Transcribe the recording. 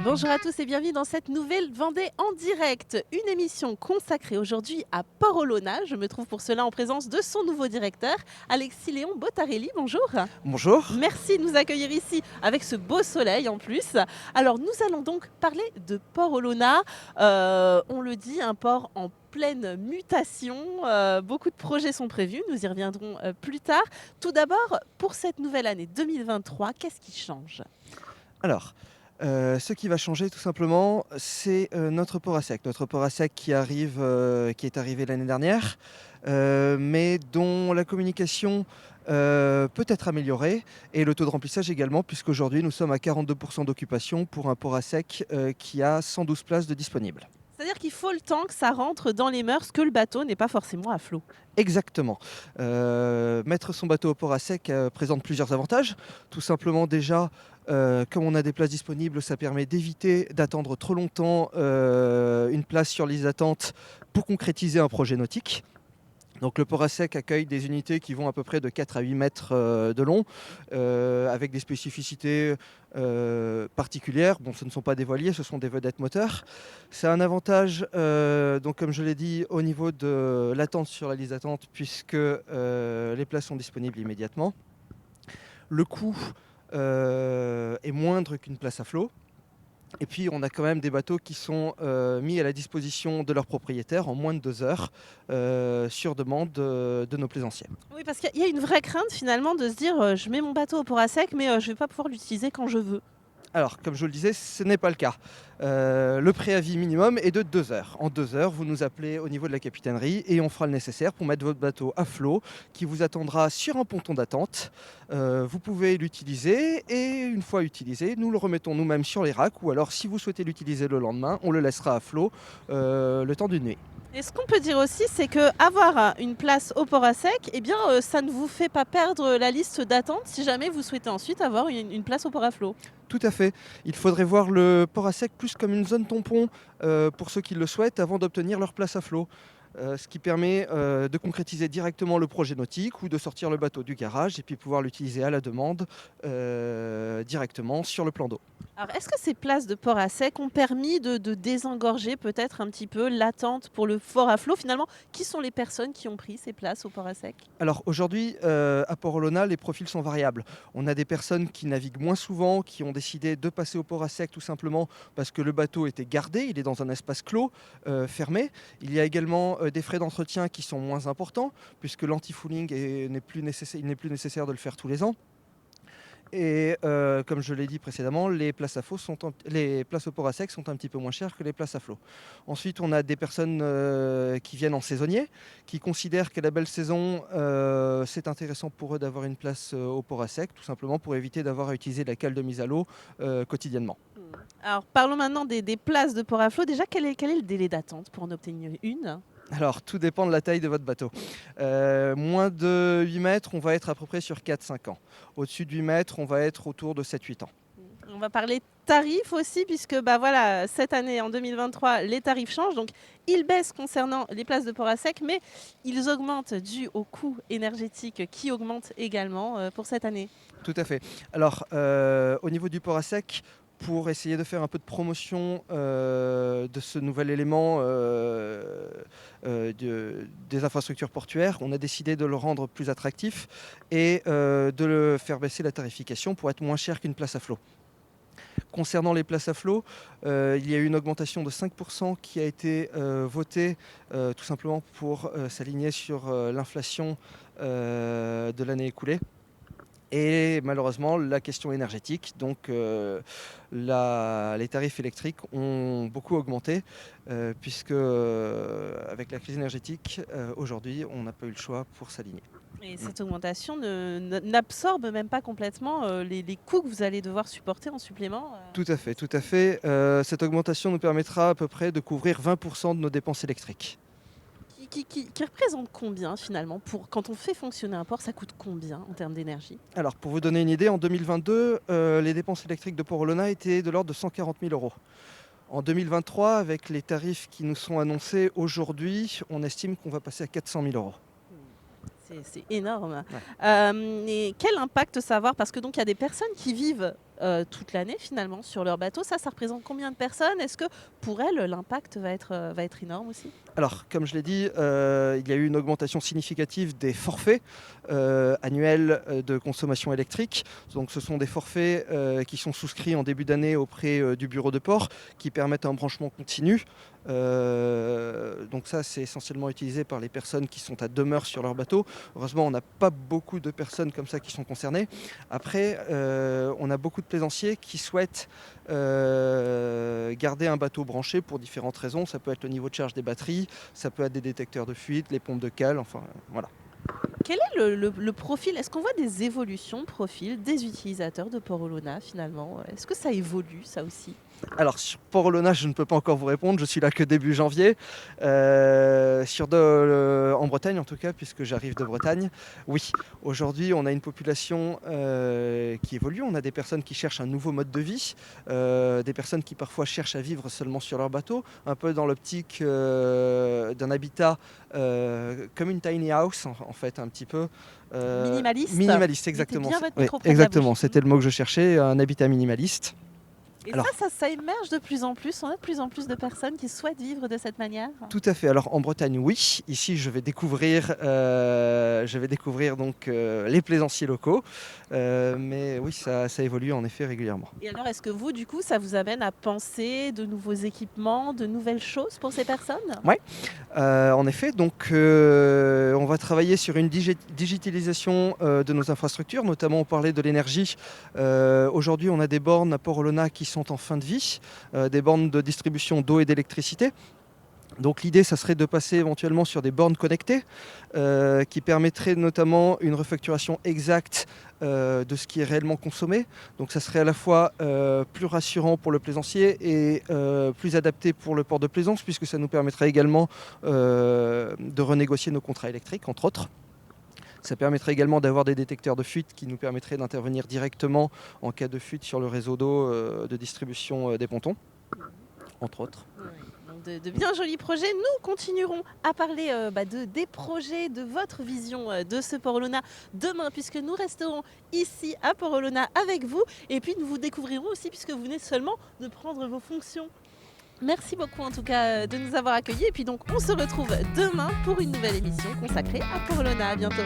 Bonjour à tous et bienvenue dans cette nouvelle Vendée en direct. Une émission consacrée aujourd'hui à Port-Olona. Je me trouve pour cela en présence de son nouveau directeur, Alexis Léon Bottarelli. Bonjour. Bonjour. Merci de nous accueillir ici avec ce beau soleil en plus. Alors nous allons donc parler de Port-Olona. On le dit, un port en pleine mutation. Beaucoup de projets sont prévus. Nous y reviendrons plus tard. Tout d'abord, pour cette nouvelle année 2023, qu'est-ce qui change? Alors, ce qui va changer tout simplement, c'est, notre port à sec. Notre port à sec qui est arrivé l'année dernière, mais dont la communication, peut être améliorée et le taux de remplissage également, puisqu'aujourd'hui nous sommes à 42 d'occupation pour un port à sec, qui a 112 places de disponibles. C'est-à-dire qu'il faut le temps que ça rentre dans les mœurs, que le bateau n'est pas forcément à flot. Exactement. Mettre son bateau au port à sec, présente plusieurs avantages. Tout simplement déjà, comme on a des places disponibles, ça permet d'éviter d'attendre trop longtemps, une place sur liste d'attente pour concrétiser un projet nautique. Donc le port à sec accueille des unités qui vont à peu près de 4 à 8 mètres de long, avec des spécificités particulières. Bon, ce ne sont pas des voiliers, ce sont des vedettes moteurs. C'est un avantage, donc comme je l'ai dit, au niveau de l'attente sur la liste d'attente, puisque les places sont disponibles immédiatement. Le coût est moindre qu'une place à flot. Et puis, on a quand même des bateaux qui sont mis à la disposition de leurs propriétaires en moins de 2 heures, sur demande de nos plaisanciers. Oui, parce qu'il y a une vraie crainte finalement de se dire je mets mon bateau au port à sec, mais je ne vais pas pouvoir l'utiliser quand je veux. Alors, comme je vous le disais, ce n'est pas le cas. Le préavis minimum est de 2 heures. En 2 heures, vous nous appelez au niveau de la capitainerie et on fera le nécessaire pour mettre votre bateau à flot, qui vous attendra sur un ponton d'attente. Vous pouvez l'utiliser et une fois utilisé, nous le remettons nous-mêmes sur les racks, ou alors si vous souhaitez l'utiliser le lendemain, on le laissera à flot le temps d'une nuit. Et ce qu'on peut dire aussi, c'est que avoir une place au port à sec, eh bien, ça ne vous fait pas perdre la liste d'attente si jamais vous souhaitez ensuite avoir une place au port à flot. Tout à fait. Il faudrait voir le port à sec plus comme une zone tampon, pour ceux qui le souhaitent, avant d'obtenir leur place à flot. Ce qui permet de concrétiser directement le projet nautique, ou de sortir le bateau du garage et puis pouvoir l'utiliser à la demande, directement sur le plan d'eau. Alors, est-ce que ces places de port à sec ont permis de désengorger peut-être un petit peu l'attente pour le port à flot? Finalement, qui sont les personnes qui ont pris ces places au port à sec? Alors aujourd'hui, à Port-Olona, les profils sont variables. On a des personnes qui naviguent moins souvent, qui ont décidé de passer au port à sec tout simplement parce que le bateau était gardé, il est dans un espace clos, fermé. Il y a également des frais d'entretien qui sont moins importants, puisque l'anti-fouling il n'est plus nécessaire de le faire tous les ans. Et comme je l'ai dit précédemment, les places au port à sec sont un petit peu moins chères que les places à flot. Ensuite, on a des personnes qui viennent en saisonnier, qui considèrent qu'à la belle saison, c'est intéressant pour eux d'avoir une place au port à sec, tout simplement pour éviter d'avoir à utiliser la cale de mise à l'eau quotidiennement. Alors, parlons maintenant des places de port à flot. Déjà, quel est le délai d'attente pour en obtenir une? Alors, tout dépend de la taille de votre bateau. Moins de 8 mètres, on va être à peu près sur 4-5 ans. Au-dessus de 8 mètres, on va être autour de 7-8 ans. On va parler tarifs aussi puisque, bah, voilà, cette année, en 2023, les tarifs changent. Donc, ils baissent concernant les places de port à sec, mais ils augmentent dû au coût énergétique qui augmente également, pour cette année. Tout à fait. Alors, au niveau du port à sec, pour essayer de faire un peu de promotion de ce nouvel élément des infrastructures portuaires, on a décidé de le rendre plus attractif et de le faire baisser la tarification pour être moins cher qu'une place à flot. Concernant les places à flot, il y a eu une augmentation de 5% qui a été votée tout simplement pour s'aligner sur l'inflation de l'année écoulée. Et malheureusement, la question énergétique, donc les tarifs électriques ont beaucoup augmenté, puisque avec la crise énergétique, aujourd'hui, on n'a pas eu le choix pour s'aligner. Et cette augmentation n'absorbe même pas complètement, les coûts que vous allez devoir supporter en supplément. Tout à fait, tout à fait. Cette augmentation nous permettra à peu près de couvrir 20% de nos dépenses électriques. Qui représente combien finalement pour quand on fait fonctionner un port, ça coûte combien en termes d'énergie? Alors, pour vous donner une idée, en 2022, les dépenses électriques de Port-Olona étaient de l'ordre de 140 000 euros. En 2023, avec les tarifs qui nous sont annoncés aujourd'hui, on estime qu'on va passer à 400 000 euros. C'est énorme. Ouais. Et quel impact ça va avoir? Parce que donc il y a des personnes qui vivent toute l'année finalement sur leur bateau. Ça représente combien de personnes? Est-ce que pour elles, l'impact va être énorme aussi? Alors, comme je l'ai dit, il y a eu une augmentation significative des forfaits annuels de consommation électrique. Donc, ce sont des forfaits qui sont souscrits en début d'année auprès du bureau de port, qui permettent un branchement continu. Donc ça, c'est essentiellement utilisé par les personnes qui sont à demeure sur leur bateau. Heureusement, on n'a pas beaucoup de personnes comme ça qui sont concernées. Après, on a beaucoup de plaisanciers qui souhaitent garder un bateau branché pour différentes raisons. Ça peut être le niveau de charge des batteries, ça peut être des détecteurs de fuite, les pompes de cale, enfin voilà. Quel est le profil? Est-ce qu'on voit des évolutions de profil des utilisateurs de Port Olona finalement? Est-ce que ça évolue ça aussi? Alors sur Port Olona, je ne peux pas encore vous répondre, je suis là que début janvier. En Bretagne en tout cas, puisque j'arrive de Bretagne, oui, aujourd'hui on a une population qui évolue, on a des personnes qui cherchent un nouveau mode de vie, des personnes qui parfois cherchent à vivre seulement sur leur bateau, un peu dans l'optique d'un habitat comme une tiny house en fait un petit peu. Minimaliste? Minimaliste, Mettez exactement. bien votre Oui, micro près de la exactement, bouche. c'était le mot que je cherchais, un habitat minimaliste. Et Alors, ça émerge de plus en plus. On a de plus en plus de personnes qui souhaitent vivre de cette manière. tout à fait. Alors en Bretagne, oui. Ici, je vais découvrir donc les plaisanciers locaux. Mais oui, ça évolue en effet régulièrement. Et alors, est-ce que vous, du coup, ça vous amène à penser de nouveaux équipements, de nouvelles choses pour ces personnes? Ouais. En effet, donc on va travailler sur une digitalisation de nos infrastructures, notamment on parlait de l'énergie. Aujourd'hui, on a des bornes à Port Olona qui sont en fin de vie, des bornes de distribution d'eau et d'électricité. Donc l'idée, ça serait de passer éventuellement sur des bornes connectées qui permettraient notamment une refacturation exacte de ce qui est réellement consommé. Donc ça serait à la fois plus rassurant pour le plaisancier et plus adapté pour le port de plaisance, puisque ça nous permettrait également de renégocier nos contrats électriques, entre autres. Ça permettrait également d'avoir des détecteurs de fuite qui nous permettraient d'intervenir directement en cas de fuite sur le réseau d'eau de distribution des pontons, entre autres. Oui, donc de bien jolis projets. Nous continuerons à parler des projets, de votre vision de ce Port Olona demain, puisque nous resterons ici à Port Olona avec vous. Et puis nous vous découvrirons aussi, puisque vous venez seulement de prendre vos fonctions. Merci beaucoup en tout cas de nous avoir accueillis. Et puis donc on se retrouve demain pour une nouvelle émission consacrée à Port Olona. À bientôt.